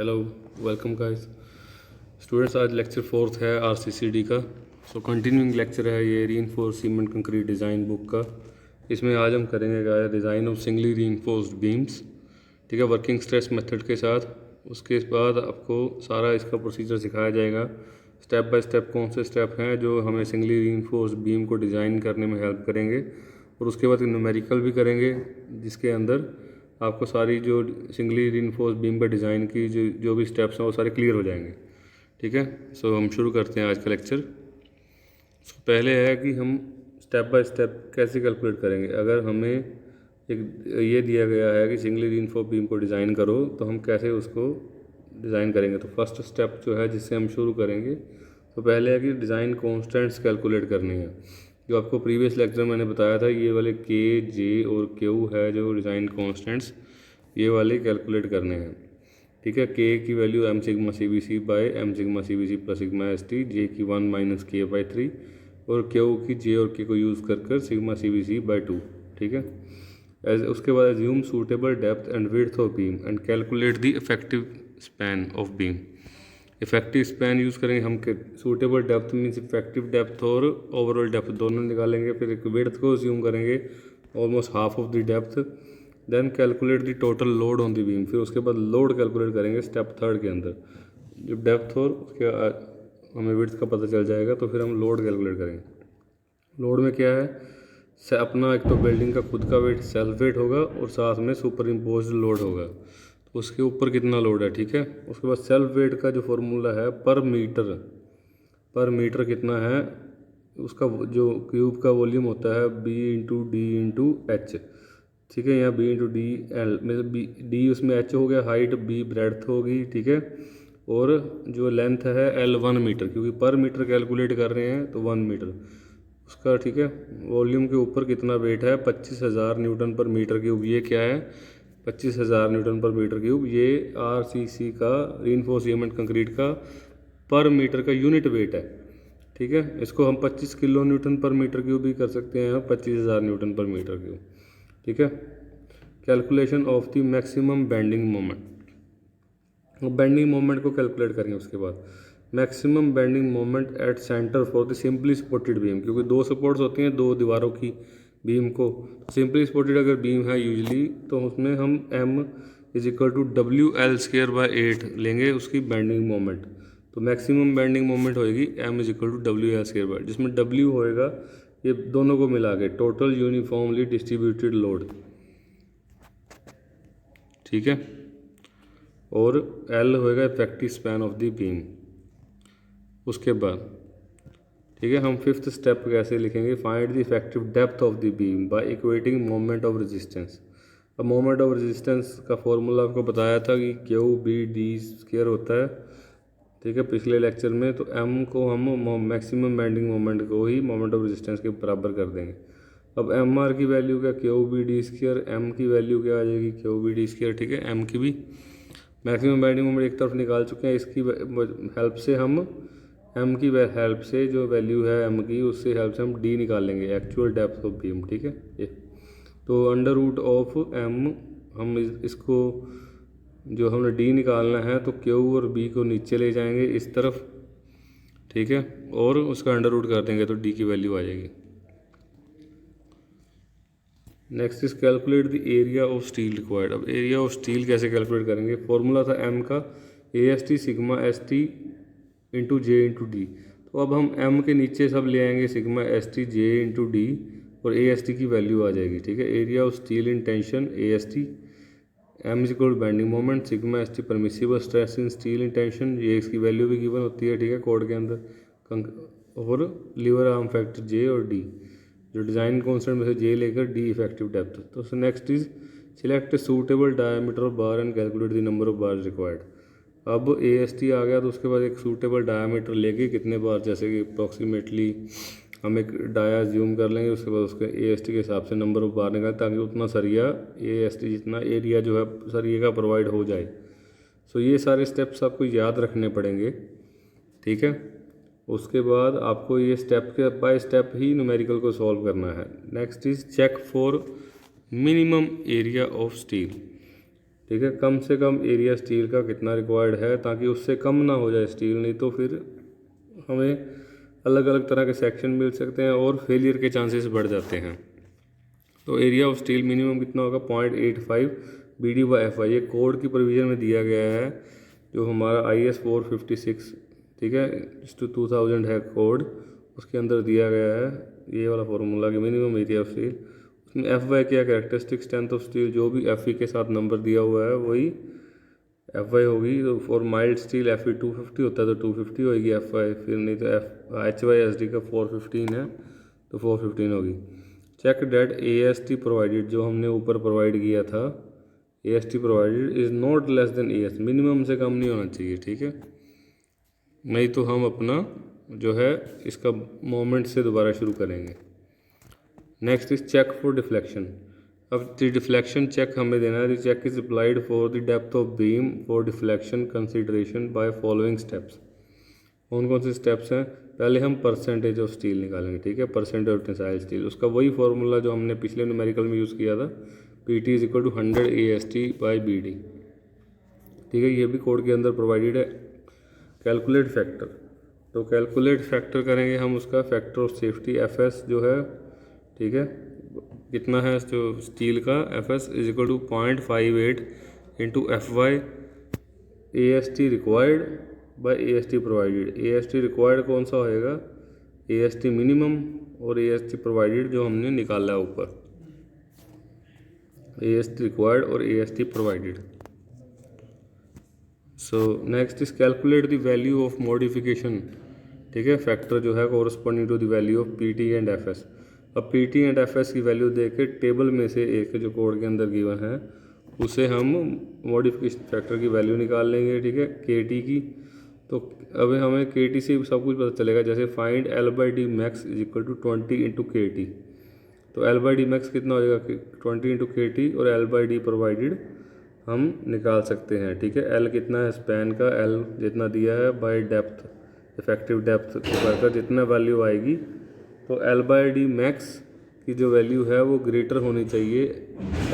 Hello, welcome guys. Students, आज lecture fourth है आरसीसीडी का। कंटिन्यूइंग लेक्चर है ये reinforce cement concrete design book का। इसमें आज हम करेंगे guys design of singly reinforced beams, ठीक है, वर्किंग स्ट्रेस मेथड के साथ। उसके बाद आपको सारा इसका प्रोसीजर सिखाया जाएगा, स्टेप बाय स्टेप कौन से स्टेप हैं जो हमें सिंगली रीइंफोर्स्ड बीम को डिज़ाइन करने में हेल्प करेंगे। और उसके बाद न्यूमेरिकल भी करेंगे, जिसके अंदर आपको सारी जो सिंगली रीइंफोर्स्ड बीम का डिज़ाइन की जो भी स्टेप्स हैं वो सारे क्लियर हो जाएंगे, ठीक है। हम शुरू करते हैं आज का लेक्चर। पहले है कि हम स्टेप बाय स्टेप कैसे कैलकुलेट करेंगे। अगर हमें एक ये दिया गया है कि सिंगली रीइंफोर्स्ड बीम को डिज़ाइन करो, तो हम कैसे उसको डिज़ाइन करेंगे। तो फर्स्ट स्टेप जो है जिससे हम शुरू करेंगे, तो पहले है कि डिज़ाइन कॉन्स्टेंट्स कैलकुलेट करनी है। जो आपको प्रीवियस लेक्चर मैंने बताया था, ये वाले के, जे और क्यू है जो डिज़ाइन कॉन्स्टेंट्स, ये वाले कैलकुलेट करने हैं, ठीक है। के की value M sigma C B C by M sigma C B C plus sigma S T, J की 1 माइनस के बाई 3 और क्यू की जे और के को यूज़ कर sigma C B C by 2, ठीक है। उसके बाद assume suitable depth and width of beam and calculate the effective span of beam. Effective span use करेंगे हम, suitable depth means effective depth और ओवरऑल डेप्थ दोनों निकालेंगे। फिर एक विड्थ को अज्यूम करेंगे almost half of the depth. Then calculate the total load on the beam. फिर उसके बाद लोड कैलकुलेट करेंगे स्टेप थर्ड के अंदर। जब डेप्थ और उसके हमें विड्थ का पता चल जाएगा तो फिर हम लोड कैलकुलेट करेंगे। लोड में क्या है, अपना एक तो बिल्डिंग का खुद का वेट सेल्फ वेट होगा और साथ में सुपर इम्पोज लोड होगा, तो उसके ऊपर कितना लोड है, ठीक है। उसके बाद सेल्फ वेट का जो फॉर्मूला है पर मीटर कितना है, उसका जो क्यूब का वॉल्यूम होता है B into D into H, ठीक है। यहाँ बी इंटू डी एल, मतलब बी डी उसमें एच हो गया हाइट, बी ब्रेड्थ होगी, ठीक है। और जो लेंथ है एल 1 मीटर, क्योंकि पर मीटर कैलकुलेट कर रहे हैं तो 1 मीटर उसका, ठीक है। वॉल्यूम के ऊपर कितना वेट है, 25,000 न्यूटन पर मीटर क्यूब। ये क्या है, 25,000 न्यूटन पर मीटर क्यूब। ये आरसीसी का रीइंफोर्स्ड सीमेंट कंक्रीट का पर मीटर का यूनिट वेट है, ठीक है। इसको हम 25 kilo newton per metre cube भी कर सकते हैं, 25,000 न्यूटन पर मीटर क्यूब, ठीक है। Calculation of the maximum bending moment, bending moment को कैलकुलेट करेंगे। उसके बाद maximum bending moment at centre for the simply supported beam, क्योंकि दो सपोर्ट्स होती हैं दो दीवारों की बीम को। सिंपली सपोर्टेड अगर बीम है यूजली, तो उसमें हम m is equal to W L square by 8 लेंगे उसकी बेंडिंग मोमेंट। तो मैक्सिमम बेंडिंग मोमेंट होएगी m is equal to W L square by, जिसमें w होएगा ये दोनों को मिला के टोटल यूनिफॉर्मली डिस्ट्रीब्यूटेड लोड, ठीक है। और L होएगा effective span of the beam. उसके बाद, ठीक है, हम फिफ्थ स्टेप कैसे लिखेंगे, find the effective depth of the beam by equating moment of resistance. अब मोमेंट ऑफ रेजिस्टेंस का फॉर्मूला आपको बताया था कि क्यू बी डी स्क्वायर होता है, ठीक है, पिछले लेक्चर में। तो m को हम मैक्सिमम बेंडिंग मोमेंट को ही मोमेंट ऑफ रेजिस्टेंस के बराबर कर देंगे। अब एम आर की वैल्यू क्या, Q B D square, M की वैल्यू क्या आ जाएगी, क्यू बी डी स्क्वायर, ठीक है। एम की भी मैक्सिमम बेंडिंग मोमेंट एक तरफ निकाल चुके हैं, इसकी हेल्प से हम एम की हेल्प से जो वैल्यू है एम की, उससे हेल्प से हम डी निकाल लेंगे, एक्चुअल डेप्थ ऑफ बीम, ठीक है। ये तो अंडर रूट ऑफ एम, हम इसको जो हमने डी निकालना है तो क्यू और बी को नीचे ले जाएंगे इस तरफ, ठीक है, और उसका अंडर रूट कर देंगे तो डी की वैल्यू आ जाएगी। Next is calculate the area of steel required. अब एरिया ऑफ स्टील कैसे कैलकुलेट करेंगे, फॉर्मूला था एम का A S T sigma S T into J into D. तो अब हम m के नीचे सब ले आएंगे sigma S T J into D और ए एस टी की वैल्यू आ जाएगी, ठीक है। Area of steel in tension A S T, M is equal bending moment sigma S T permissible stress in steel in tension, ये इसकी value भी given होती है, ठीक है, कोड के अंदर। और लीवर आर्म फैक्टर जे और डी, जो डिज़ाइन कॉन्स्टेंट में से जे लेकर डी इफेक्टिव डेप्थ। तो next is select suitable diameter of bar and calculate the number of bar required. अब ए एस टी आ गया तो उसके बाद एक सूटेबल डायामीटर लेके कितने बार, जैसे कि अप्रॉक्सीमेटली हम एक डाया ज्यूम कर लेंगे, उसके बाद उसके ए एस टी के हिसाब से नंबर ऑफ बार निकालें, ताकि उतना सरिया ए एस टी जितना एरिया जो है सरिये का प्रोवाइड हो जाए। ये सारे स्टेप्स आपको याद रखने पड़ेंगे, ठीक है। उसके बाद आपको ये स्टेप के बाय स्टेप ही न्यूमेरिकल को सॉल्व करना है। Next is check for minimum area of steel, ठीक है। कम से कम एरिया स्टील का कितना रिक्वायर्ड है, ताकि उससे कम ना हो जाए स्टील, नहीं तो फिर हमें अलग अलग तरह के सेक्शन मिल सकते हैं और फेलियर के चांसेस बढ़ जाते हैं। तो एरिया ऑफ स्टील मिनिमम कितना होगा, 0.85 BD/FI। ये कोड की प्रोविज़न में दिया गया है, जो हमारा IS 456, ठीक है, 2000 है कोड, उसके अंदर दिया गया है ये वाला फार्मूला कि मिनिमम एरिया ऑफ स्टील। उसमें FY क्या, कैरेक्टरिस्टिक स्ट्रेंथ ऑफ स्टील, जो भी FE के साथ नंबर दिया हुआ है वही FY होगी। तो फॉर माइल्ड स्टील FE 250 होता है तो 250 होगी FY, फिर नहीं तो HYSD का 415 है तो 415 होगी। चेक डेट AST प्रोवाइडेड, जो हमने ऊपर प्रोवाइड किया था, AST provided is not less than AS, minimum से कम नहीं होना चाहिए, ठीक है, नहीं तो हम अपना जो है इसका मोमेंट से दोबारा शुरू करेंगे। Next is check for deflection. अब डिफ्लेक्शन चेक हमें देना है। The check is applied for the depth of beam for deflection consideration by following steps. कौन कौन से स्टेप्स हैं, पहले हम परसेंटेज ऑफ स्टील निकालेंगे, ठीक है, परसेंटेज ऑफ टेंसाइल स्टील, उसका वही फार्मूला जो हमने पिछले न्यूमेरिकल में यूज़ किया था, PT = 100 AST/BD, ठीक है, ये भी कोड के अंदर प्रोवाइडेड है। कैलकुलेट फैक्टर, तो कैलकुलेट फैक्टर करेंगे हम, उसका फैक्टर ऑफ सेफ्टी FS जो है, ठीक है, कितना है जो स्टील का, FS = 0.58 × FY AST required by AST provided. AST required कौन सा होएगा, AST मिनिमम और AST प्रोवाइडेड जो हमने निकाला है ऊपर, AST रिक्वायर्ड और AST provided. So next is calculate the value of modification, ठीक है, फैक्टर जो है corresponding to the value of PT and FS। अब PT एंड FS की वैल्यू दे के टेबल में से एक जो कोड के अंदर गिवन है उसे हम मॉडिफिकेशन फैक्टर की वैल्यू निकाल लेंगे, ठीक है, KT की। तो अब हमें KT से सब कुछ पता चलेगा, जैसे फाइंड L/D max = 20 × KT। तो L/D max कितना हो जाएगा, 20 × KT, और L/D प्रोवाइडेड हम निकाल सकते हैं, ठीक है। L कितना है स्पैन का, L जितना दिया है बाय डेप्थ, इफेक्टिव डेप्थ का जितना वैल्यू आएगी, तो L/D max की जो वैल्यू है वो ग्रेटर होनी चाहिए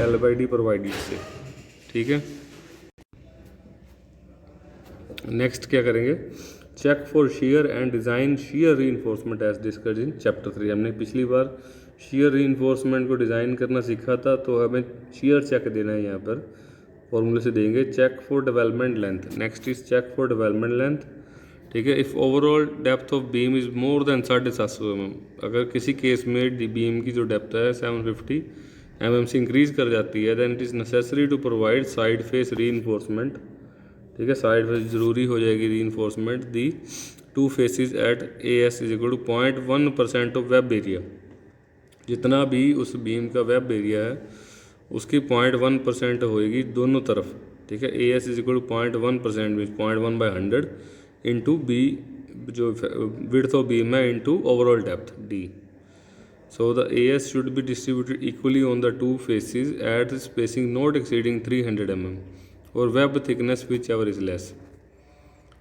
L/D प्रोवाइडेड से, ठीक है। नेक्स्ट क्या करेंगे, check for shear and design shear reinforcement as discussed in chapter 3। हमने पिछली बार शेयर रीइंफोर्समेंट को डिज़ाइन करना सीखा था, तो हमें शेयर चेक देना है, यहाँ पर फॉर्मूले से देंगे। Check for development length, next is check for development length, ठीक है। If overall depth of beam is more than 750 mm, अगर किसी केस में बीम की जो डेप्थ है 750 mm से इंक्रीज़ कर जाती है, then it is necessary to provide side face reinforcement, ठीक है, साइड फेस ज़रूरी हो जाएगी reinforcement. The 2 faces at AS = 0.1% of web area, जितना भी उस बीम का वेब एरिया है उसकी 0.1% होएगी दोनों तरफ, ठीक है। AS = 0.1% मीन्स 0.1/100 इंटू B जो विड्थ ऑफ बीम है into overall depth D। So the AS should be distributed equally on the 2 faces at the spacing not exceeding 300 mm और web thickness which ever is less.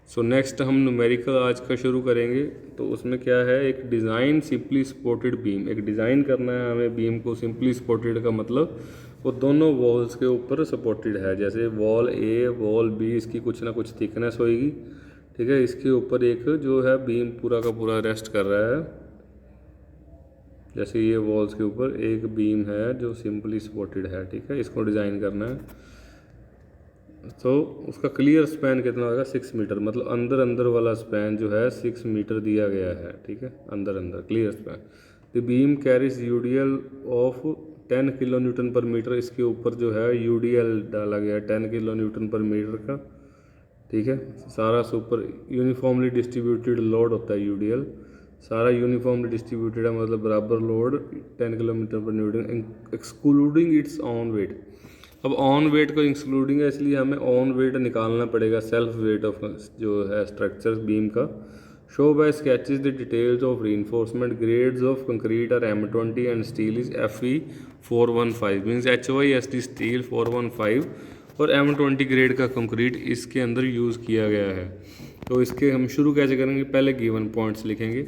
So next हम numerical आज का शुरू करेंगे। तो उसमें क्या है, एक डिज़ाइन सिंपली सपोर्टेड बीम, एक डिज़ाइन करना है हमें बीम को। सिंपली सपोर्टेड का मतलब वो दोनों वॉल्स के ऊपर सपोर्टेड है, जैसे वॉल A वॉल B इसकी कुछ ना कुछ थिकनेस होएगी, ठीक है, इसके ऊपर एक जो है बीम पूरा का पूरा रेस्ट कर रहा है, जैसे ये वॉल्स के ऊपर एक बीम है जो सिंपली सपोर्टेड है, ठीक है, इसको डिज़ाइन करना है। तो उसका क्लियर स्पैन कितना होगा, 6 मीटर, मतलब अंदर अंदर वाला स्पैन जो है 6 मीटर दिया गया है, ठीक है, अंदर अंदर clear span. The beam carries UDL of 10 kN/m, इसके ऊपर जो है UDL डाला गया है 10 kN/m का, ठीक है। सारा सुपर यूनिफॉर्मली डिस्ट्रीब्यूटेड लोड होता है UDL, सारा यूनिफॉर्मली डिस्ट्रीब्यूटेड है, मतलब बराबर load 10 kN/m excluding its own weight. अब ऑन वेट को इंक्लूडिंग है, इसलिए हमें ऑन वेट निकालना पड़ेगा, सेल्फ वेट ऑफ जो है स्ट्रक्चर बीम का। Show by sketches the details of reinforcement grades of concrete are M20 and steel is FE 415 means HYSD steel 415 और M20 ग्रेड का कंक्रीट इसके अंदर यूज़ किया गया है। तो इसके हम शुरू कैसे करेंगे, पहले गिवन पॉइंट्स लिखेंगे,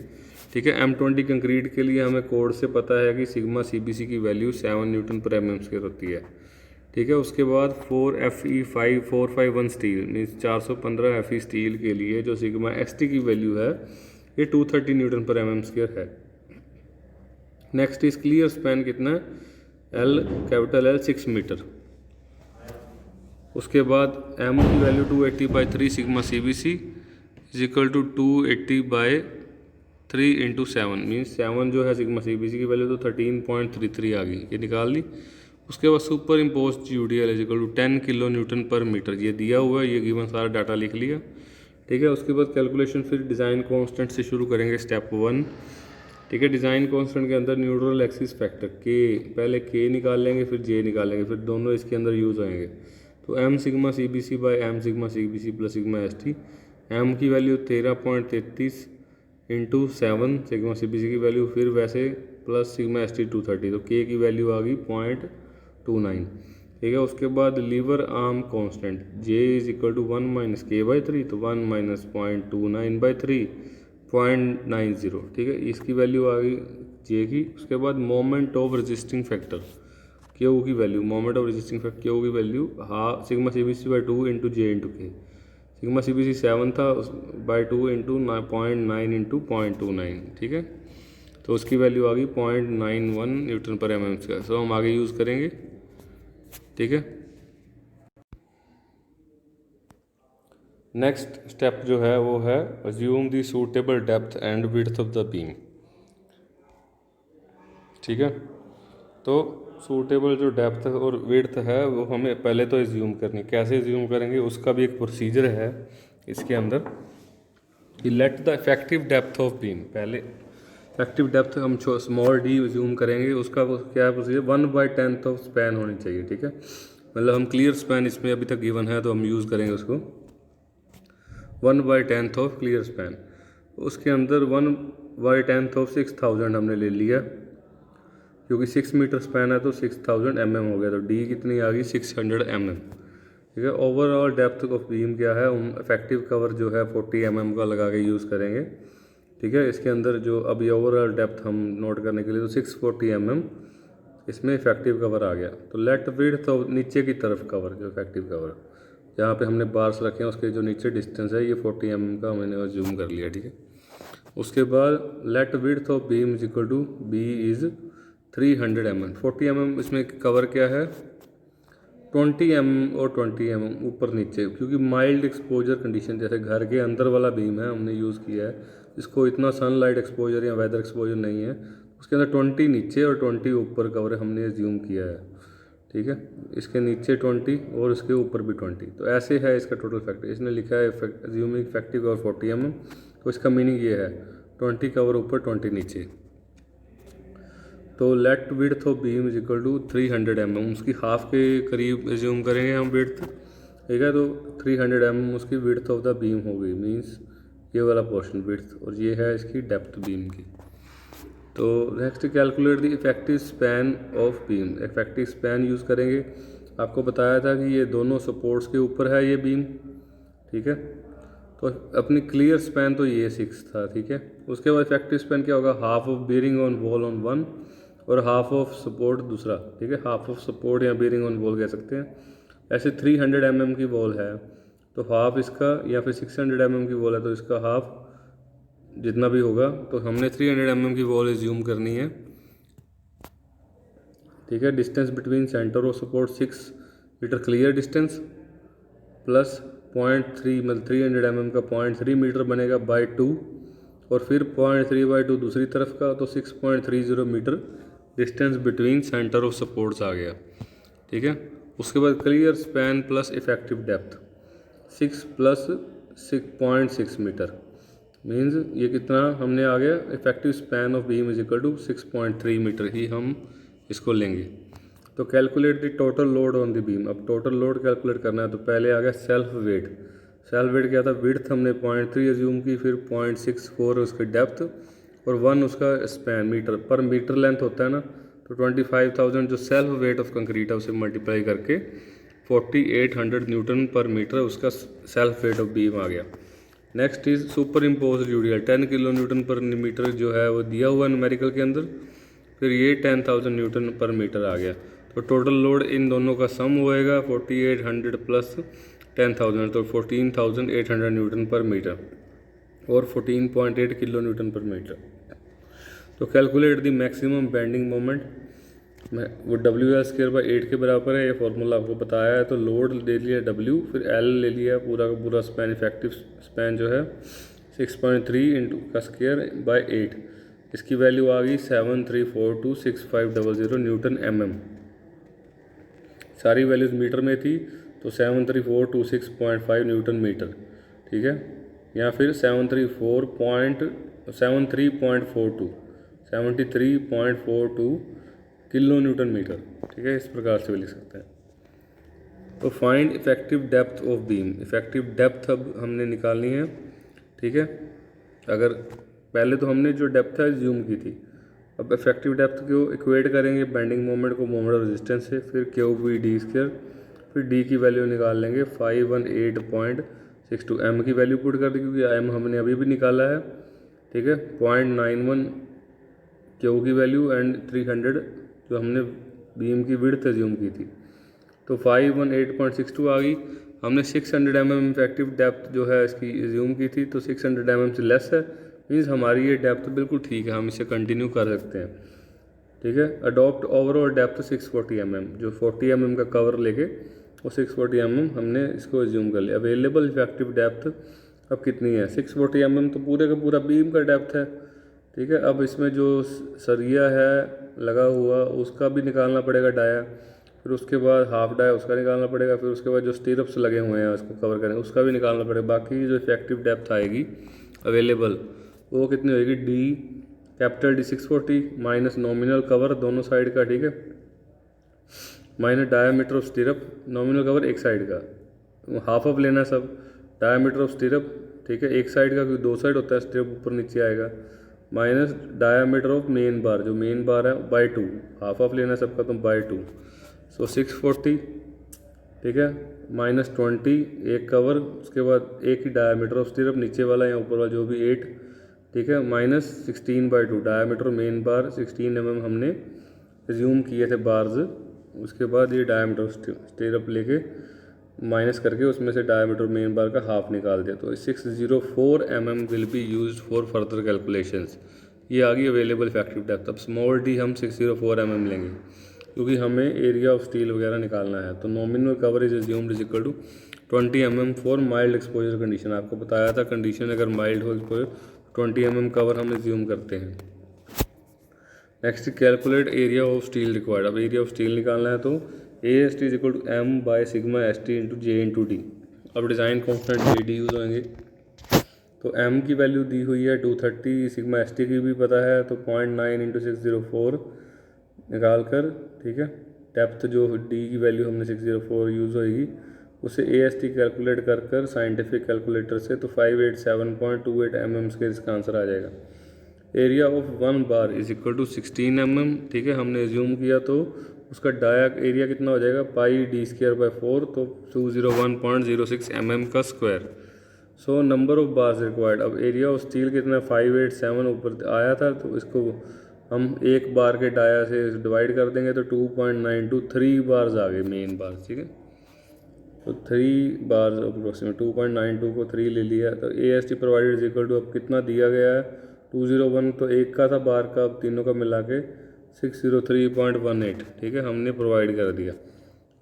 ठीक है। M20 कंक्रीट के लिए हमें कोड से पता है कि सिग्मा CBC की वैल्यू 7 N/mm होती है, ठीक है। उसके बाद 4Fe451 steel means 415 Fe steel के लिए जो सिग्मा ST की वैल्यू है ये 230 न्यूटन पर mm² है। नेक्स्ट इस क्लियर स्पैन कितना है, कैपिटल L 6 मीटर। उसके बाद M की value 280/3 sigma CBC is equal to 280/3 into 7 means 7 जो है सिग्मा CBC की वैल्यू तो 13.33 आ गई, ये निकाल ली। उसके बाद super impose UDL is equal to 10 kilo newton per metre, ये दिया हुआ है, ये गिवन सारा डाटा लिख लिया। ठीक है। उसके बाद कैलकुलेशन फिर डिज़ाइन कांस्टेंट से शुरू करेंगे, स्टेप 1। ठीक है। डिज़ाइन कांस्टेंट के अंदर न्यूट्रल एक्सिस फैक्टर के, पहले के निकाल लेंगे फिर जे निकाल लेंगे, फिर दोनों इसके अंदर यूज़ होंगे। तो M sigma CBC by M sigma CBC plus sigma ST, M की वैल्यू 13.33 इंटू 7 सिग्मा CBC की वैल्यू फिर वैसे प्लस सिग्मा ST 230, तो K की वैल्यू आ गई 0.29। ठीक है। उसके बाद lever arm constant J is equal to 1 minus K/3, तो 1 माइनस 0.29/3 0.90। ठीक है। इसकी वैल्यू आ गई J की। उसके बाद moment of resisting factor Q की value, moment of resisting factor Q की value sigma CBC by 2 into J into K। Sigma CBC 7 था बाई 2 इंटू 0.9 इंटू 0.29। ठीक है। तो उसकी वैल्यू आ गई 0.91 न्यूटन पर mm²। सो हम आगे यूज़ करेंगे। ठीक है। नेक्स्ट स्टेप जो है वो है assume the suitable depth and width of the beam. ठीक है। तो सूटेबल जो डेप्थ और विड्थ है वो हमें पहले तो एज्यूम करनी, कैसे एज्यूम करेंगे उसका भी एक प्रोसीजर है इसके अंदर कि let the effective depth of beam, पहले इफेक्टिव डेप्थ हम स्मॉल d एज्यूम करेंगे, उसका क्या है प्रोसीजर, 1/10 ऑफ स्पैन होनी चाहिए। ठीक है। मतलब हम क्लियर स्पैन इसमें अभी तक गिवन है तो हम यूज़ करेंगे उसको 1/10 ऑफ क्लियर स्पैन। उसके अंदर 1/10 ऑफ 6000 हमने ले लिया क्योंकि 6 मीटर स्पैन है तो 6000 mm हो गया, तो D कितनी आ गई 600 mm। ठीक है। ओवरऑल डेप्थ ऑफ बीम क्या है, हम इफेक्टिव कवर जो है 40 mm का लगा के यूज़ करेंगे। ठीक है। इसके अंदर जो अभी ओवरऑल डेप्थ हम नोट करने के लिए तो 640 mm इसमें इफेक्टिव कवर आ गया। तो लेट विड्थ ऑफ नीचे की तरफ कवर, जो इफेक्टिव कवर जहाँ पे हमने बार्स रखे हैं उसके जो नीचे डिस्टेंस है ये 40 mm का मैंने जूम कर लिया। ठीक है। उसके बाद let width of beam is equal to B is 300 mm। 40 mm इसमें कवर क्या है 20 mm और 20 mm ऊपर नीचे, क्योंकि माइल्ड एक्सपोजर कंडीशन जैसे घर के अंदर वाला बीम है हमने यूज़ किया है, इसको इतना सनलाइट एक्सपोजर या वेदर एक्सपोजर नहीं है, उसके अंदर 20 नीचे और 20 ऊपर कवर हमने एज्यूम किया है। ठीक है। इसके नीचे 20 और इसके ऊपर भी 20, तो ऐसे है इसका टोटल फैक्टर। इसने लिखा है एज्यूमिंग इफेक्टिव कवर 40 mm, तो इसका मीनिंग ये है 20 कवर ऊपर 20 नीचे। तो let width of beam is equal to 300 mm, उसकी हाफ के करीब एज्यूम करेंगे हम विड्थ। ठीक है। तो 300 mm उसकी विड्थ ऑफ द बीम हो गई, मींस ये वाला पोर्शन विड्थ, और ये है इसकी डेप्थ बीम की। तो next calculate the effective span of beam, effective span use करेंगे। आपको बताया था कि ये दोनों सपोर्ट्स के ऊपर है ये बीम। ठीक है। तो अपनी क्लियर स्पैन तो ये 6 था। ठीक है। उसके बाद इफेक्टिव स्पैन क्या होगा, half of bearing on wall on 1 और हाफ ऑफ सपोर्ट दूसरा। ठीक है। हाफ ऑफ सपोर्ट या बेरिंग ऑन वॉल कह सकते हैं। ऐसे 300 mm की वॉल है तो हाफ इसका, या फिर 600 mm की वॉल है तो इसका हाफ जितना भी होगा, तो हमने 300 mm की वॉल एज्यूम करनी है। ठीक है। डिस्टेंस बिटवीन सेंटर और support 6 metre clear distance plus 0.3 मतलब 300 mm का 0.3 मीटर बनेगा बाय 2, और फिर 0.3/2 दूसरी तरफ का, तो 6.30 metre distance between centre of supports आ गया। ठीक है। उसके बाद clear span plus effective depth 6 plus 6.6 metre means ये कितना हमने आ गया, effective span of beam is equal to 6.3 metre ही हम इसको लेंगे। तो calculate the total load on the beam, अब टोटल लोड कैलकुलेट करना है तो पहले आ गया सेल्फ वेट। सेल्फ वेट क्या था, विड्थ हमने 0.3 एज्यूम की, फिर 0.64 उसकी डेप्थ और 1 उसका स्पैन मीटर पर मीटर लेंथ होता है ना, तो 25,000 जो सेल्फ वेट ऑफ कंक्रीट है उसे मल्टीप्लाई करके 4800 न्यूटन पर मीटर उसका सेल्फ वेट ऑफ बीम आ गया। Next is super impose UDL 10 kilo newton per metre जो है वो दिया हुआ न्यूमेरिकल के अंदर, फिर ये 10,000 न्यूटन पर मीटर आ गया। तो टोटल लोड इन दोनों का सम होएगा 4800 प्लस 10,000, तो 14,800 न्यूटन पर मीटर और 14.8 किलो न्यूटन पर मीटर। तो calculate the maximum bending moment, वो WL²/8 के बराबर है, ये फार्मूला आपको बताया है। तो लोड ले लिया W, फिर L ले लिया, पूरा का पूरा स्पैन, इफेक्टिव स्पैन जो है 6.3 इंटू का स्क्वायर बाय 8, इसकी वैल्यू आ गई 73426500 न्यूटन mm। सारी वैल्यूज़ मीटर में थी, तो 734265 न्यूटन मीटर, ठीक है, या फिर 73.42 किलो न्यूटन मीटर, ठीक है, इस प्रकार से भी लिख सकते हैं। तो find effective depth of beam, effective depth अब हमने निकालनी है, ठीक है। अगर पहले तो हमने जो डेप्थ है ज्यूम की थी, अब इफेक्टिव डेप्थ को इक्वेट करेंगे बेंडिंग मोमेंट को मोमेंट ऑफ रेजिस्टेंस से, फिर QV_d², फिर D की वैल्यू निकाल लेंगे 518.62, M की वैल्यू पुट कर दी क्योंकि M हमने अभी भी निकाला है, ठीक है, 0.91 Q की वैल्यू एंड 300 जो हमने बीम की विड्थ ज्यूम की थी, तो 518.62 आ गई। हमने 600 mm इफेक्टिव डेप्थ जो है इसकी ज्यूम की थी, तो 600 mm से लेस है, मीन्स हमारी ये डेप्थ बिल्कुल ठीक है, हम इसे कंटिन्यू कर सकते हैं, ठीक है। अडॉप्ट ओवरऑल डेप्थ 640 mm, जो 40 mm का कवर लेके वो 640 mm हमने इसको ज्यूम कर लिया। अवेलेबल इफेक्टिव डेप्थ अब कितनी है, 640 mm तो पूरे का पूरा बीम का डेप्थ है, ठीक है। अब इसमें जो सरिया है लगा हुआ उसका भी निकालना पड़ेगा डाया, फिर उसके बाद हाफ डाया उसका निकालना पड़ेगा, फिर उसके बाद जो स्टीरअप्स लगे हुए हैं उसको कवर करेंगे उसका भी निकालना पड़ेगा। बाकी जो इफेक्टिव डेप्थ आएगी अवेलेबल वो कितनी होएगी, D 640 माइनस नॉमिनल कवर दोनों साइड का, ठीक है, minus diameter of स्टीरअप, nominal cover एक साइड का, हाफ ऑफ लेना सब, डायामीटर ऑफ स्टीरअप, ठीक है, एक साइड का क्योंकि दो साइड होता है, स्टीरअप ऊपर नीचे आएगा, माइनस डायामीटर ऑफ मेन बार, जो मेन बार है बाय 2, हाफ ऑफ लेना सबका तो बाय 2, सो 640, ठीक है, माइनस 20 एक कवर, उसके बाद एक ही डायामीटर ऑफ स्टीरअप नीचे वाला या ऊपर वाला जो भी 8, ठीक है, माइनस 16/2 डायामीटर मेन बार 16 mm हमने ज्यूम किए थे बार्स, उसके बाद ये डायामीटर स्टीरअप लेके माइनस करके उसमें से डायामीटर मेन बार का हाफ निकाल दिया, तो 604 mm will be used for further calculations. ये आ गई अवेलेबल इफेक्टिव डेप्थ। अब स्मॉल d हम 604 mm लेंगे क्योंकि हमें एरिया ऑफ स्टील वगैरह निकालना है। तो nominal coverage assumed is equal to 20 mm for mild exposure condition. आपको बताया था कंडीशन अगर माइल्ड हो एक्सपोजर 20 mm कवर हम अज्यूम करते हैं। Next calculate area of steel required. अब एरिया ऑफ स्टील निकालना है तो AST is equal to M/σ/ST into J into D। अब डिज़ाइन कॉन्स्टेंट JD यूज़ होंगे, तो M की वैल्यू दी हुई है 230, सिग्मा ST की भी पता है, तो 0.9 इंटू 604 निकाल कर, ठीक है, डेप्थ जो D की वैल्यू हमने 604 यूज़ होगी उसे AST कैलकुलेट कर साइंटिफिक कैलकुलेटर से, तो 587.28 mm के इसका आंसर आ जाएगा। Area of 1 bar is equal to 16 mm, ठीक है, हमने एज्यूम किया तो उसका डाया एरिया कितना हो जाएगा πd²/4, तो 201.06 mm का square. So number of bars required. अब एरिया ऑफ स्टील कितना 587 ऊपर आया था, तो इसको हम एक बार के डाया से डिवाइड कर देंगे तो 2.92 3 बार्स आ गए मेन बार्स, ठीक है, तो 3 बार्स अप्रोक्सीमेट 2.92 को 3 ले लिया, तो AST provided is equal to अब कितना दिया गया है 201, तो एक का था बार का, अब तीनों का मिला के 603.18, ठीक है, हमने प्रोवाइड कर दिया।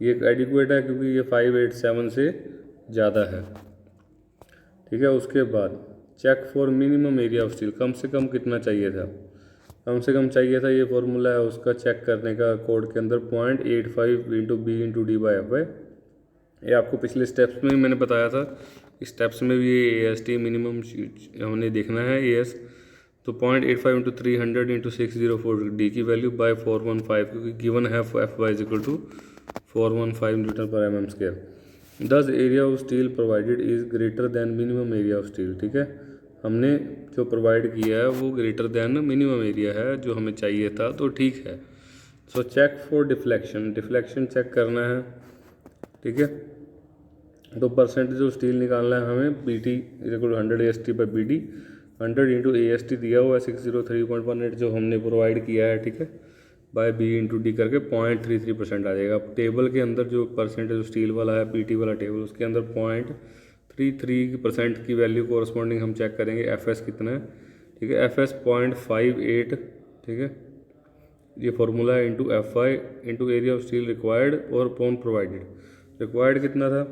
ये एडिक्वेट है क्योंकि ये 587 से ज़्यादा है, ठीक है। उसके बाद check for minimum area of steel, कम से कम कितना चाहिए था, कम से कम चाहिए था, ये फॉर्मूला है उसका चेक करने का कोड के अंदर 0.85 इंटू B इंटू D/F। ये आपको पिछले स्टेप्स में मैंने बताया था, इस स्टेप्स में भी ये AST मिनिमम हमने देखना है AS, तो 0.85 इंटू 300 इंटू 604 D की वैल्यू बाय 415, क्योंकि गिवन है FY is equal to 415 newton per mm square. Thus area of steel provided is greater than minimum area of steel, ठीक है, हमने जो प्रोवाइड किया है वो ग्रेटर देन मिनिमम एरिया है जो हमें चाहिए था, तो ठीक है। So check for deflection, deflection check करना है, ठीक है, तो परसेंटेज ऑफ स्टील निकालना है हमें, BT is equal to 100 AST/BD, 100 इंटू AST दिया हुआ है 603.18 जो हमने प्रोवाइड किया है, ठीक है, बाय बी इंटू डी करके 0.33% आ जाएगा। अब टेबल के अंदर जो परसेंटेज स्टील वाला है पीटी वाला टेबल, उसके अंदर 0.33% की वैल्यू कोरस्पॉन्डिंग हम चेक करेंगे एफ एस कितना है, ठीक है। एफ एस 0.58, ठीक है, ये फार्मूला है, into F I into area of steel required और अपॉन प्रोवाइडेड। रिक्वायर्ड कितना था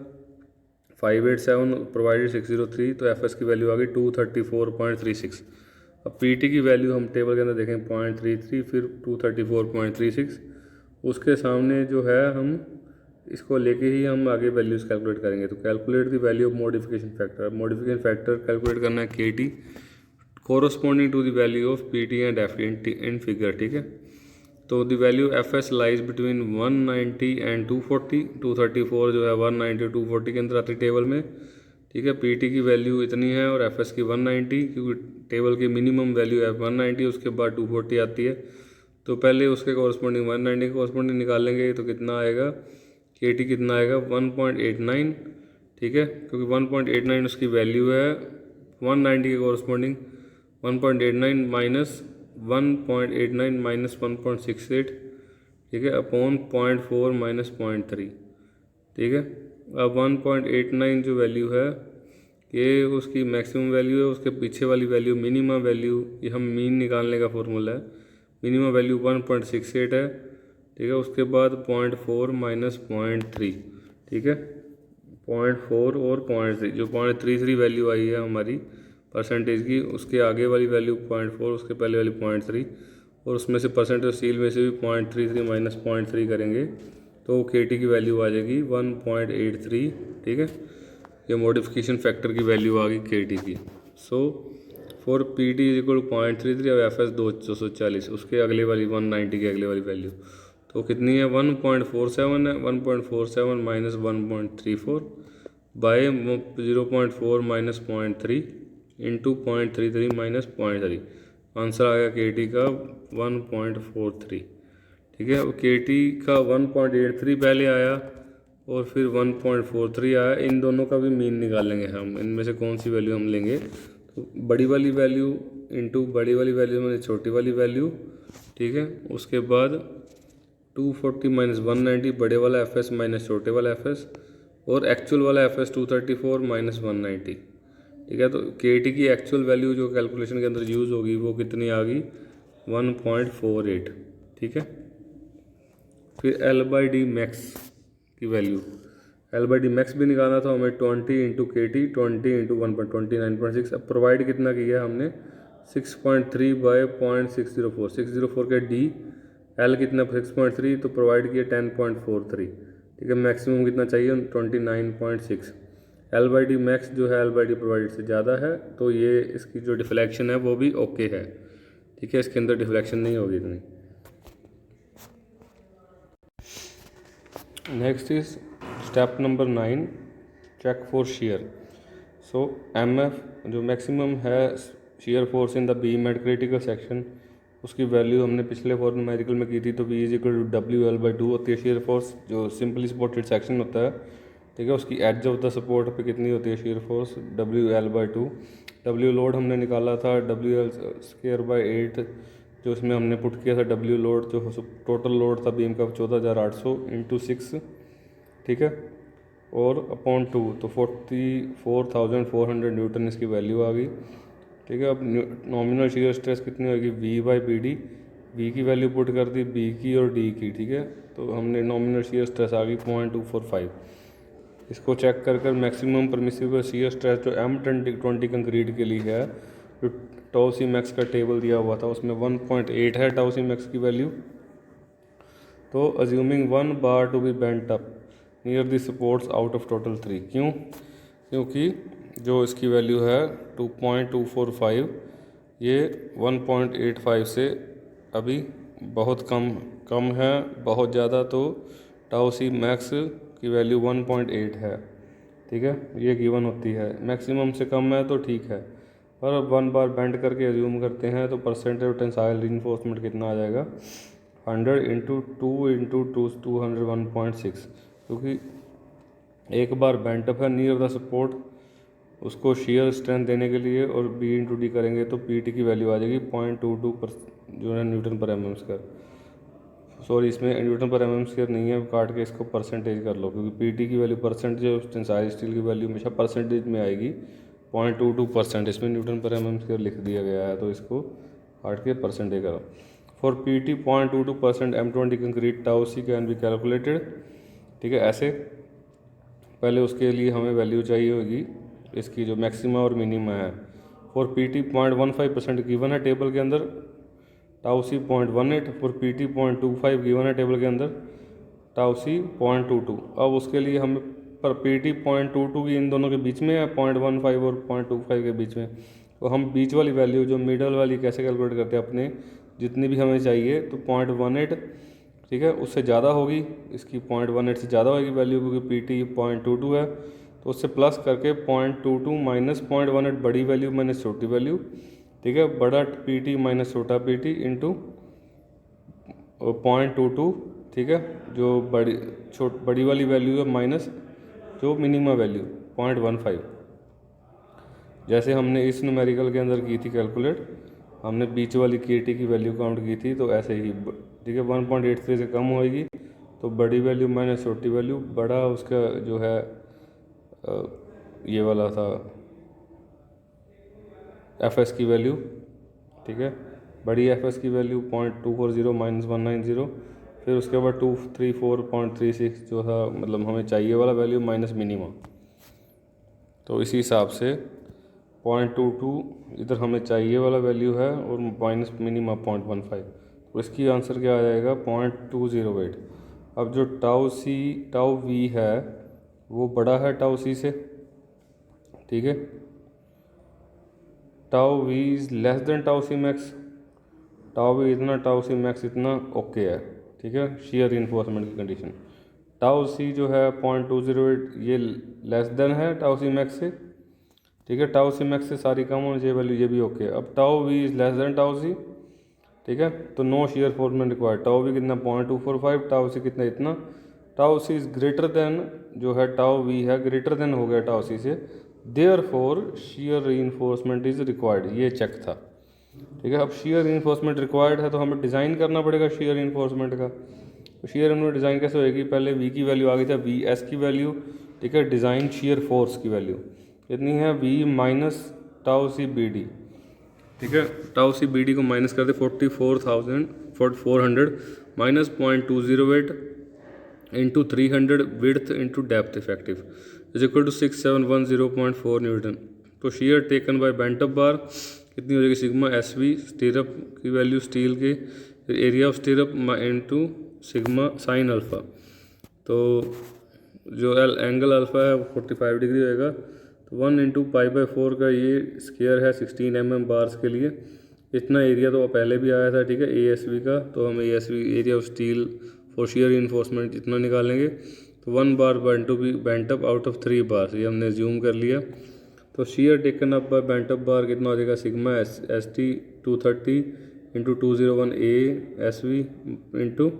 587, प्रोवाइडेड 603, तो एफ एस की वैल्यू आ गई 234.36। अब पी टी की वैल्यू हम टेबल के अंदर देखें 0.33 फिर 234.36, उसके सामने जो है हम इसको लेके ही हम आगे वैल्यूज़ कैलकुलेट करेंगे। तो calculate the value of modification factor. Modification factor calculate करना है के T corresponding to the value of P T and F in figure, ठीक है। तो द value F S lies between 190 and 240, 234 जो है 190 240 के अंदर आती है टेबल में, ठीक है। पी टी की वैल्यू इतनी है और एफ एस की 190, क्योंकि टेबल की मिनिमम वैल्यू है 190, उसके बाद 240 आती है। तो पहले उसके कॉरस्पॉन्डिंग 190 के कॉरस्पॉन्डिंग निकाल लेंगे, तो कितना आएगा के टी कितना आएगा 1.89, ठीक है, क्योंकि 1.89 उसकी वैल्यू है 190 के कॉरस्पॉन्डिंग। 1.89 माइनस 1.89 माइनस 1.68, ठीक है, अपॉन 0.4 माइनस 0.3, ठीक है। अब 1.89 जो वैल्यू है ये उसकी मैक्सिमम वैल्यू है, उसके पीछे वाली वैल्यू मिनिमम वैल्यू, ये हम मीन निकालने का फॉर्मूला है। मिनिमम वैल्यू 1.68 है, ठीक है। उसके बाद 0.4 माइनस 0.3, ठीक है, 0.4 और 0.3, जो 0.33 वैल्यू आई है हमारी परसेंटेज की, उसके आगे वाली वैल्यू 0.4, उसके पहले वाली 0.3, और उसमें से परसेंटेज स्टील में से भी 0.33 माइनस 0.3 करेंगे तो के टी की वैल्यू आ जाएगी 1.83, ठीक है। ये मॉडिफिकेशन फैक्टर की वैल्यू आ गई के टी की। So for P T is equal 0.33 और एफ एस 240, उसके अगले वाली 190 की अगले वाली वैल्यू तो कितनी है 1.47 है। 1.47 minus 1.34 by 0.4 minus 0.3 into 0.33 minus 0.3, answer आ गया के टी का 1.43, ठीक है। अब के टी का 1.83 पहले आया और फिर 1.43 आया, इन दोनों का भी मीन निकालेंगे हम, इनमें से कौन सी वैल्यू हम लेंगे। तो बड़ी वाली वैल्यू इंटू बड़ी वाली वैल्यू में छोटी वाली वैल्यू, ठीक है। उसके बाद 240 माइनस 190 बड़े वाला एफ एस माइनस छोटे वाला एफ एस, और एक्चुअल वाला एफ एस 234 माइनस 190, ठीक है। तो के टी की एक्चुअल वैल्यू जो कैलकुलेशन के अंदर यूज़ होगी वो कितनी आ गई 1.48, ठीक है। फिर एल बाई डी मैक्स की value, L by D max भी निकालना था हमें 20 इंटू के टी 20 इंटू 1.29.6। अब प्रोवाइड कितना किया हमने 6.3 बाय 0.604, 604 के डी, एल कितना 6.3 तो प्रोवाइड किया 10.43, ठीक है। मैक्सिमम कितना चाहिए 29.6। एल बाई डी मैक्स जो है एल बाई डी प्रोवाइडेड से ज़्यादा है, तो ये इसकी जो डिफ्लेक्शन है वो भी ओके है, ठीक है, इसके अंदर डिफ्लेक्शन नहीं होगी इतनी। Next is step number 9, check for shear. So M F जो मैक्सिमम है shear force in the beam at critical section, उसकी वैल्यू हमने पिछले फॉर न्यूमेरिकल में की थी, तो V is equal to W L by 2 होती है शेयर फोर्स जो सिंपली सपोर्टेड सेक्शन होता है, ठीक है। उसकी एज ऑफ द सपोर्ट पे कितनी होती है shear force W L by 2। W load हमने निकाला था डब्ल्यू एल स्क्वायर बाई 8, जो इसमें हमने पुट किया था डब्ल्यू लोड जो टोटल लोड था बीम का 14,800 इंटू 6, ठीक है, और अपॉन 2 तो 44,400 न्यूटन इसकी वैल्यू आ गई, ठीक है। अब नॉमिनल शेयर स्ट्रेस कितनी होगी V by B D, V की वैल्यू पुट कर दी बी की और डी की, ठीक है। तो हमने नॉमिनल शेयर स्ट्रेस आ गई 0.245। इसको चेक कर कर मैक्सिमम परमिसिबल शेयर स्ट्रेस जो M20 कंक्रीट के लिए है, जो टाउ सी मैक्स का टेबल दिया हुआ था उसमें 1.8 है टाउ सी मैक्स की वैल्यू। तो assuming 1 bar to be bent up near the supports out of total 3, क्यों, क्योंकि जो इसकी वैल्यू है 2.245 ये 1.85 से अभी बहुत कम है, बहुत ज़्यादा, तो टाउ सी मैक्स की वैल्यू 1.8 है, ठीक है, ये गिवन होती है। मैक्सिमम से कम है तो ठीक है, पर 1 बार बेंड करके एज्यूम करते हैं तो परसेंटेज ऑफ टेंसाइल रीइंफोर्समेंट कितना आ जाएगा 100 इंटू 2 इंटू 201.6, क्योंकि एक बार बेंट अप है नियर द सपोर्ट, उसको शेयर स्ट्रेंथ देने के लिए और बी इंटू डी करेंगे तो पी टी की वैल्यू आ जाएगी 0.22 पर जो है Newton per mm square. Sorry इसमें न्यूटन पर एम स्क्वायर नहीं है, काट के इसको परसेंटेज कर लो, क्योंकि पीटी की वैल्यू परसेंटेज, टेंसाइल स्टील की वैल्यू हमेशा परसेंटेज में आएगी। 0.22%, इसमें न्यूटन पर एम स्क्वायर लिख दिया गया है, तो इसको काट के परसेंटेज करो। For PT 0.22% M20 concrete tau C can be calculated. ठीक है, ऐसे पहले उसके लिए हमें वैल्यू चाहिए होगी इसकी जो मैक्सिमा और मिनिमा है। फॉर पीटी 0.15% गिवन है टेबल के अंदर, tau C 0.18, for PT 0.25 given है टेबल के अंदर, टाउ सी 0.22। अब उसके लिए हमें पर पीटी 0.22 की इन दोनों के बीच में है, 0.15 और 0.25 के बीच में, तो हम बीच वाली वैल्यू जो मिडल वाली कैसे कैलकुलेट करते हैं अपने जितनी भी हमें चाहिए, तो 0.18, ठीक है, उससे ज़्यादा होगी, इसकी 0.18 से ज़्यादा होगी वैल्यू, क्योंकि पीटी 0.22 है, तो उससे प्लस करके 0.22 माइनस 0.18 बड़ी वैल्यू माइनस छोटी वैल्यू, ठीक है, बड़ा पीटी माइनस छोटा पीटी इंटू 0.22, ठीक है, जो बड़ी वाली वैल्यू है माइनस जो मिनिमम वैल्यू 0.15। जैसे हमने इस न्यूमेरिकल के अंदर की थी कैलकुलेट, हमने बीच वाली केटी की वैल्यू काउंट की थी, तो ऐसे ही, ठीक है, 1.83 से कम होएगी तो बड़ी वैल्यू माइनस छोटी वैल्यू, बड़ा उसका जो है ये वाला था एफ एस की वैल्यू, ठीक है, बड़ी एफ एस की वैल्यू 0.240 माइनस 190, फिर उसके बाद 234.36 जो था, मतलब हमें चाहिए वाला वैल्यू माइनस मिनिमम। तो इसी हिसाब से 0.22 इधर हमें चाहिए वाला वैल्यू है और माइनस मिनिमम 0.15, तो इसकी आंसर क्या आ जाएगा 0.208। अब जो टाउ वी है वो बड़ा है टाउ सी से, ठीक है, tau V is less than tau C max, tau V इतना, टाउ सी मैक्स इतना, ओके है, ठीक है, शेयर रीइंफोर्समेंट की कंडीशन। टाउ सी जो है 0.208 ये लेस देन है टाउ सी मैक्स से, ठीक है, टाउ सी मैक्स से सारी कम होनी चाहिए वैल्यू, ये भी ओके है। अब tau V is less than tau C, ठीक है, तो no shear reinforcement required. Tau V कितना 0.245, टाउ सी कितना इतना, tau C is greater than जो है टाउ वी है ग्रेटर देन हो गया टाउ सी से, therefore shear reinforcement is required, ये चेक था, ठीक है। अब शेयर रीइंफोर्समेंट रिक्वायर्ड है तो हमें डिज़ाइन करना पड़ेगा शेयर रीइंफोर्समेंट का। तो शेयर रीइंफोर्समेंट डिज़ाइन कैसे होएगी, पहले वी की वैल्यू आ गई था वी एस की वैल्यू, ठीक है, डिज़ाइन शेयर फोर्स की वैल्यू कितनी है V minus tau C B D, ठीक है, टाउ सी बी डी को माइनस कर दे 40000 minus 0.208 into 300 width into depth effective is equal to 6710.4 newton. तो shear taken by bent up bar कितनी हो जाएगी सिग्मा एस वी, स्टीरअप की वैल्यू स्टील के, फिर area of स्टीरअप into sigma sine alpha, तो जो एंगल अल्फ़ा है वो 45 डिग्री होएगा, तो 1 इंटू पाई/4 का ये स्क्वायर है 16 mm बार्स के लिए, इतना एरिया तो पहले भी आया था, ठीक है, ASV का, तो हम ASV area of steel for shear reinforcement इतना निकालेंगे, तो 1 bar bent up out of 3 bar, ये हमने ज्यूम कर लिया। तो shear taken up by bent up bar कितना हो जाएगा sigma S T 230 into 201 ASV into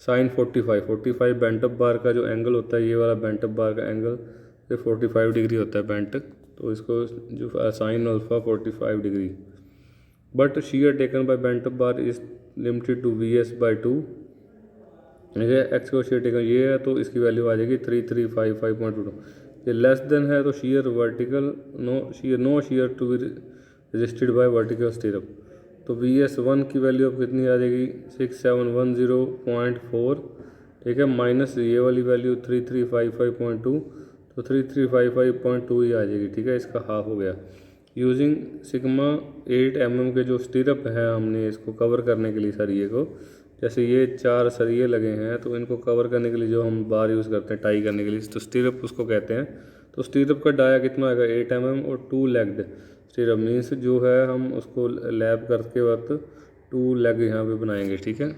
sine 45 bent up bar का जो एंगल होता है, ये वाला बेंट अप बार का एंगल ये 45 डिग्री होता है बेंट, तो इसको जो sine alpha 45 degree, but shear taken by bent up bar is limited to VS/2, X को शेयर टेकन ये है तो इसकी वैल्यू आ जाएगी 3355.22। ये लेस देन है तो shear vertical no shear to be resisted by vertical stirrup, तो VS1 की वैल्यू अब कितनी आ जाएगी 6710.4, ठीक है, माइनस ये वाली वैल्यू 3355.2, तो 3355.2 ही आ जाएगी, ठीक है, इसका हाफ हो गया। यूजिंग सिग्मा 8 mm के जो स्टीरअप है हमने इसको कवर करने के लिए सरिये को, जैसे ये 4 सरिये लगे हैं तो इनको कवर करने के लिए जो हम बार यूज़ करते हैं टाई करने के लिए, तो स्टीरअप उसको कहते हैं। तो स्टीरअप का डाया कितना आएगा 8 mm और 2 लेग्ड स्टीरअप मीन्स जो है हम उसको लैब करके वक्त 2 लेग यहाँ पे बनाएंगे, ठीक है।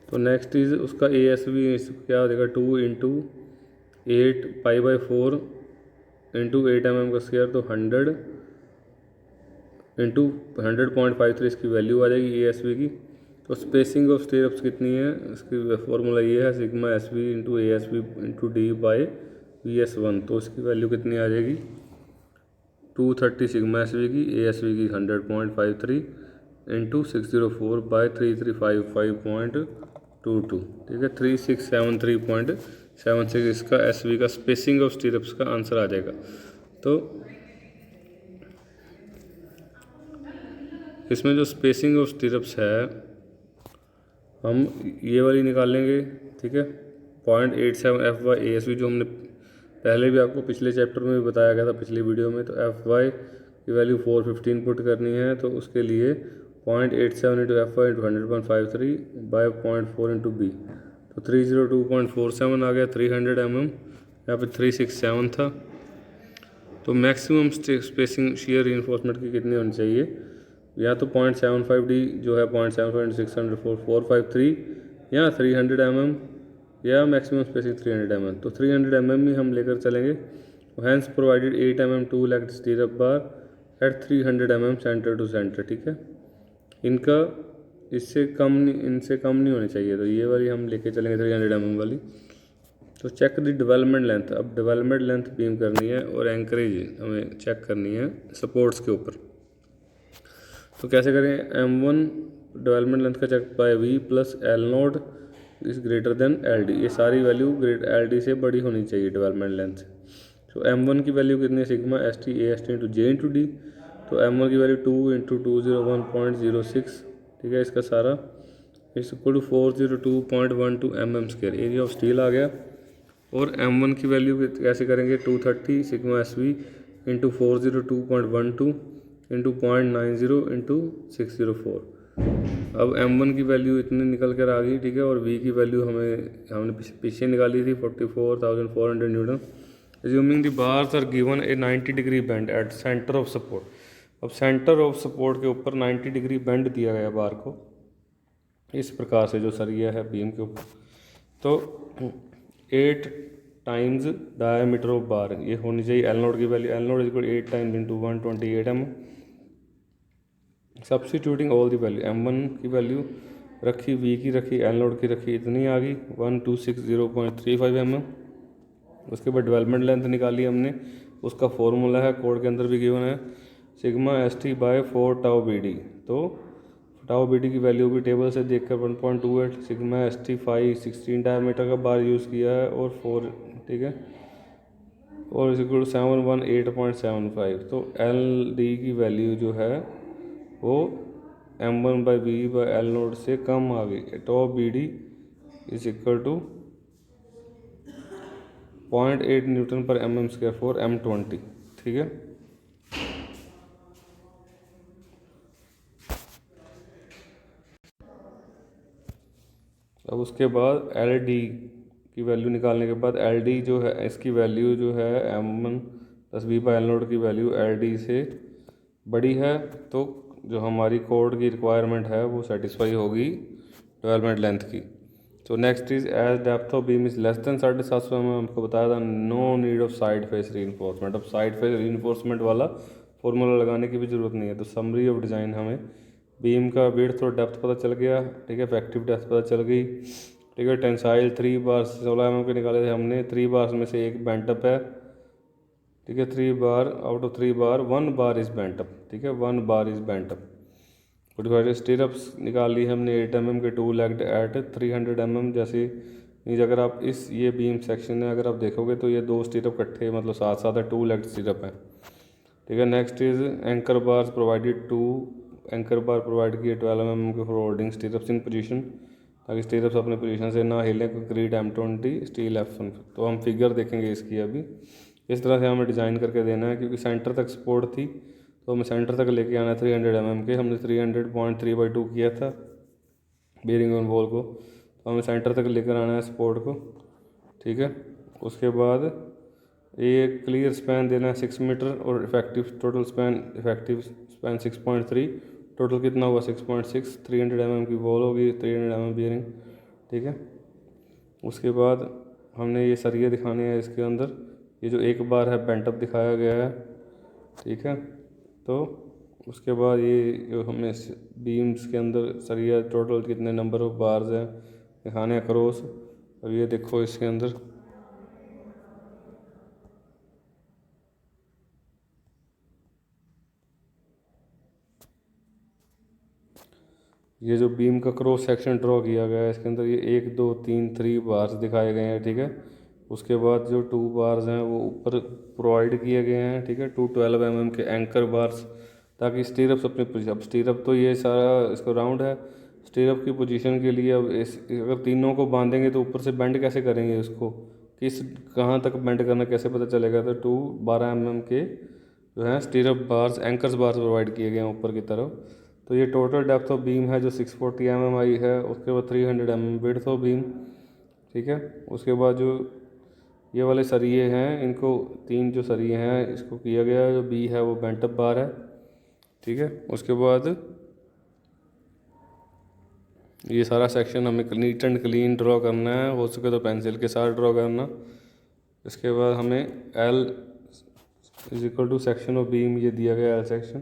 तो नेक्स्ट इज उसका ASV क्या हो जाएगा 2 इंटू 8 पाई/4 इंटू 8 mm का स्क्वायर, तो 100 इंटू 100.53 इसकी वैल्यू आ जाएगी ASV की। तो स्पेसिंग ऑफ स्टीरअप्स कितनी है, इसकी फॉर्मूला ये है sigma SV into ASV into D by VS1, तो इसकी वैल्यू कितनी आ जाएगी 230 सिग्मा SV की, ASV की 100.53, इंटू 604/3355.22, ठीक है, 3673.76 इसका SV का स्पेसिंग ऑफ स्टीरअप्स का आंसर आ जाएगा। तो इसमें जो स्पेसिंग ऑफ स्टीरअप्स है हम ये वाली निकालेंगे, ठीक है, 0.87 FY/ASV जो हमने पहले भी आपको पिछले चैप्टर में भी बताया गया था पिछली वीडियो में। तो FY की वैल्यू 415 पुट करनी है, तो उसके लिए 0.87 into FY into 100.53/0.4 into B, तो 302.47 आ गया 300 mm, यहाँ पे 367 था। तो मैक्सिमम स्पेसिंग शियर रीइंफोर्समेंट की कितनी होनी चाहिए, या तो 0.75D जो है 0.75 600 453, या 300 mm, या मैक्सिमम स्पेसिंग 300 mm। तो 300 mm ही हम लेकर चलेंगे। Hence provided 8 mm 2-legged stirrup bar at 300 mm centre to centre, ठीक है। इनका इनसे कम नहीं होनी चाहिए, तो ये वाली हम लेके चलेंगे 300 mm वाली। तो चेक द डेवलपमेंट लेंथ, अब डेवलपमेंट लेंथ बीम करनी है और एंकरेज हमें चेक करनी है सपोर्ट्स के ऊपर। तो कैसे करें, M1 डेवलपमेंट लेंथ का check by V plus L0 is greater than LD, ये सारी वैल्यू LD से बड़ी होनी चाहिए डेवलपमेंट लेंथ से। तो M1 की वैल्यू कितनी है, sigma ST AST into J into D, तो M1 की वैल्यू 2 इंटू 201.06, ठीक है, इसका सारा is equal to 402.12 mm², area of steel आ गया। और M1 की वैल्यू कैसे करेंगे, 230 sigma SV into 402.12 into 0.90 into 604। अब M1 की वैल्यू इतनी निकल कर आ गई, ठीक है, और V की वैल्यू हमने पीछे निकाली थी 44,400 newton. Assuming the bars are given a 90 degree bend at centre of support. अब सेंटर ऑफ सपोर्ट के ऊपर 90 डिग्री बेंड दिया गया बार को इस प्रकार से, जो सरिया है बीम के ऊपर। तो 8 टाइम्स डायमीटर ऑफ बार ये होनी चाहिए। L0 की value L0 is equal 8 times into 128 mm। Substituting all the value, M1 की वैल्यू रखी, V की रखी, L0 की रखी, इतनी आ गई 1260.35 mm। उसके बाद डेवलपमेंट लेंथ निकाली हमने, उसका फॉर्मूला है कोड के अंदर भी गिवन है, सिग्मा ST/4 टाउ BD। तो टाउ BD की वैल्यू भी टेबल से देखकर 1.28, सिग्मा ST 516 डायमीटर का बार यूज़ किया है और 4, ठीक है, और इस इक्वल 718.75। तो LD की वैल्यू जो है वो M1/V/L0 से कम आ गई। Top BD is equal to 0.8 newton per mm² for M20, ठीक है। अब उसके बाद LD की वैल्यू निकालने के बाद LD जो है इसकी वैल्यू जो है M1 प्लस V/L0 की वैल्यू LD से बड़ी है, तो जो हमारी कोड की रिक्वायरमेंट है वो सेटिस्फाई होगी डेवलपमेंट लेंथ की। तो next is as depth of beam is less than 750 mm, हमको बताया था no need of side face reinforcement. अब साइड फेस रीइंफोर्समेंट वाला फॉर्मूला लगाने की भी ज़रूरत नहीं है। तो समरी ऑफ डिज़ाइन, हमें बीम का विड्थ और डेप्थ पता चल गया, ठीक है, इफेक्टिव डेप्थ पता चल गई, ठीक है। टेंसाइल 3 बार 16 mm के निकाले थे हमने, 3 बार में से एक बेंट अप है, ठीक है, 3 bar out of 3 bar 1 bar is bent up, ठीक है, 1 bar is bent up. Stirrups निकाल ली हमने 8 mm के 2-legged एट 300 mm। जैसे अगर आप इस ये बीम सेक्शन में अगर आप देखोगे तो ये 2 स्टीरअप इकट्ठे मतलब साथ साथ है, 2-legged स्टीरअप है, ठीक है। Next is anchor bar provided, 2 anchor bar provide किए 12 mm के फॉर होल्डिंग स्टीरअप्स इन पोजीशन, ताकि स्टीरअप्स अपने पोजीशन से ना हिले। Concrete M20 steel F1। तो हम फिगर देखेंगे इसकी अभी। इस तरह से हमें डिज़ाइन करके देना है, क्योंकि सेंटर तक सपोर्ट थी तो हमें सेंटर तक लेके आना है 300 mm के। हमने 300.3/2 किया था बेरिंग ऑन वॉल को, तो हमें सेंटर तक लेकर आना है सपोर्ट को, ठीक है। उसके बाद एक क्लियर स्पैन देना है 6 मीटर और इफेक्टिव स्पैन 6.3। टोटल कितना हुआ 6.6। 300 mm की वॉल होगी, 300 mm बेरिंग, ठीक है। उसके बाद हमने ये सरिये दिखाने हैं इसके अंदर, ये जो एक बार है बेंटअप दिखाया गया है, ठीक है। तो उसके बाद ये जो हमने बीम्स के अंदर सरिया टोटल कितने नंबर ऑफ बार्स हैं दिखाने अक्रॉस। अब ये देखो इसके अंदर ये जो बीम का क्रॉस सेक्शन ड्रॉ किया गया है इसके अंदर ये 1 2 3 3 बार्स दिखाए गए हैं, ठीक है। उसके बाद जो 2 बार्स हैं वो ऊपर प्रोवाइड किए गए हैं, ठीक है, 212 mm के एंकर बार्स, ताकि स्टीरअप्स अपने अब स्टीरअप तो ये सारा इसको राउंड है, स्टीरअप की पोजीशन के लिए अब इस अगर तीनों को बांधेंगे तो ऊपर से बेंड कैसे करेंगे, उसको किस कहाँ तक बेंड करना कैसे पता चलेगा। तो 12 mm के जो है स्टीरअप बार्स एंकर्स बार्स प्रोवाइड किए गए हैं ऊपर की तरफ। तो ये टोटल डेप्थ ऑफ बीम है जो 640 mm आई है। उसके बाद 300 mm विड्थ ऑफ बीम, ठीक है। उसके बाद जो ये वाले सरिये हैं इनको 3 जो सरिये हैं इसको किया गया है, जो बी है वो बेंट अप बार है, ठीक है। उसके बाद ये सारा सेक्शन हमें नीट एंड क्लीन ड्रॉ करना है, हो सके तो पेंसिल के साथ ड्रॉ करना। इसके बाद हमें L is equal to section of beam ये दिया गया एल सेक्शन,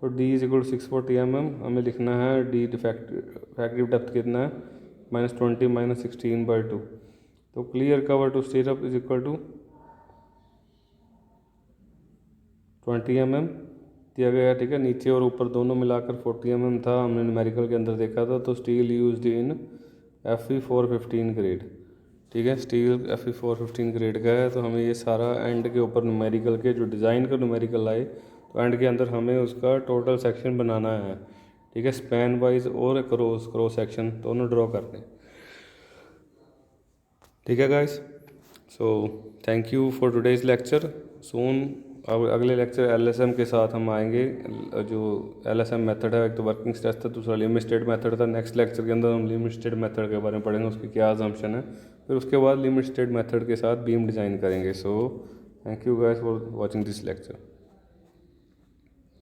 तो D is equal to 640 mm हमें लिखना है। डी फैक्टिव डेप्थ कितना है -20 -16/2। तो clear cover to stirrup is equal to 20 mm दिया गया, ठीक है। नीचे और ऊपर दोनों मिलाकर 40 mm था, हमने न्यूमेरिकल के अंदर देखा था। तो steel used in FE 415 grade, ठीक है। स्टील FE 415 ग्रेड का है। तो हमें ये सारा एंड के ऊपर न्यूमेरिकल के जो डिज़ाइन का न्यूमेरिकल आए तो एंड के अंदर हमें उसका टोटल सेक्शन बनाना है, ठीक है। स्पैन वाइज और क्रॉस सेक्शन दोनों ड्रॉ करते हैं, ठीक है guys. So thank you for today's lecture. Soon अब अगले लेक्चर LSM के साथ हम आएंगे। जो LSM मेथड है, एक तो वर्किंग स्ट्रेस था, दूसरा लिमिट स्टेट मेथड था। नेक्स्ट लेक्चर के अंदर हम लिमिट स्टेट मेथड के बारे में पढ़ेंगे, उसकी क्या अजम्पशन है, फिर उसके बाद लिमिट स्टेट मेथड के साथ बीम डिज़ाइन करेंगे। सो thank you guys for watching this lecture.